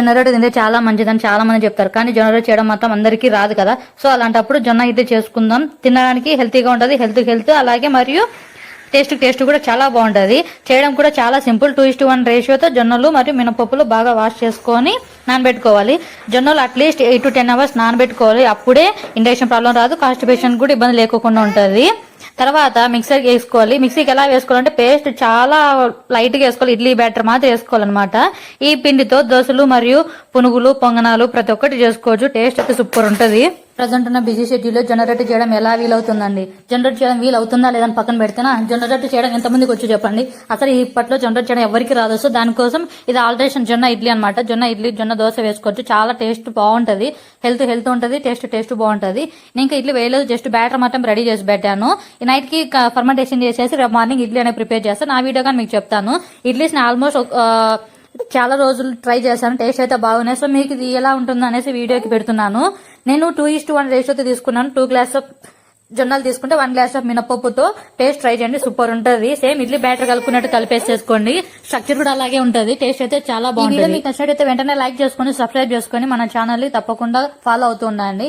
జొన్న రొట్టె తింటే చాలా మంచిదని చాలా మంది చెప్తారు, కానీ జొన్న రొట్టె చేయడం మాత్రం అందరికీ రాదు కదా. సో అలాంటప్పుడు జొన్న ఇడ్లీ చేసుకుందాం. తినడానికి హెల్తీగా ఉంటుంది, హెల్త్ అలాగే మరియు టేస్ట్ కూడా చాలా బాగుంటుంది. చేయడం కూడా చాలా సింపుల్. 2:1 రేషియోతో జొన్నలు మరియు మినపప్పులు బాగా వాష్ చేసుకొని నానబెట్టుకోవాలి. జొన్నలు అట్లీస్ట్ 8 to 10 hours నానబెట్టుకోవాలి. అప్పుడే ఇండక్షన్ ప్రాబ్లం రాదు, కాన్స్టిపేషన్ కూడా ఇబ్బంది లేకుండా ఉంటుంది. తర్వాత మిక్సర్కి వేసుకోవాలి. మిక్సీకి ఎలా వేసుకోవాలంటే పేస్ట్ చాలా లైట్ గా వేసుకోవాలి. ఇడ్లీ బ్యాటర్ మాత్రం వేసుకోవాలన్నమాట. ఈ పిండితో దోశలు మరియు పునుగులు, పొంగనాలు ప్రతి ఒక్కటి చేసుకోవచ్చు. టేస్ట్ అయితే సూపర్ ఉంటుంది. ప్రజెంట్ ఉన్న బిజీ షెడ్యూల్ లో జొన్న రొట్టె చేయడం ఎలా వీలవుతుందండి? జొన్న రొట్టె చేయడం వీలవుతుందా లేదని పక్కన పెడితేనా, జొన్న రొట్టె చేయడం ఎంతమందికి వచ్చి చెప్పండి. అసలు ఇప్పట్లో జొన్న రొట్టె చేయడం ఎవరికి రాదు. సో దానికోసం ఇది ఆల్టరేషన్ జొన్న ఇడ్లీ అనమాట. జొన్న ఇడ్లీ, జొన్న దోశ వేసుకోవచ్చు. చాలా టేస్ట్ బాగుంటది, హెల్త్ ఉంటుంది, టేస్ట్ బాగుంటది. నేను ఇంకా ఇడ్లీ వేయలేదు, జస్ట్ బ్యాటర్ మాత్రం రెడీ చేసి పెట్టాను. ఈ నైట్ కి ఫర్మెంటేషన్ చేసేసి రేపు మార్నింగ్ ఇడ్లీ అనేది ప్రిపేర్ చేస్తాను. నా వీడియో కానీ మీకు చెప్తాను. ఇడ్లీస్ ఆల్మోస్ట్ చాలా రోజులు ట్రై చేశాను, టేస్ట్ అయితే బాగున్నాయి. సో మీకు ఇది ఎలా ఉంటుంది అనేసి వీడియోకి పెడుతున్నాను. నేను 2:1 రేషియోతో తీసుకున్నాను. 2 గ్లాసెస్ జొన్నలు తీసుకుంటే 1 గ్లాస్ ఆఫ్ మినపప్పుతో టేస్ట్ ట్రై చేయండి, సూపర్ ఉంటుంది. సేమ్ ఇడ్లీ బ్యాటర్ కలుపుకున్నట్టు కలిపేసేసుకోండి. స్ట్రక్చర్ కూడా అలాగే ఉంటుంది, టేస్ట్ అయితే చాలా బాగుంటుంది. మీకు నచ్చినట్టయితే వెంటనే లైక్ చేసుకుని సబ్స్క్రైబ్ చేసుకుని మన ఛానల్ ని తప్పకుండా ఫాలో అవుతూ ఉండండి.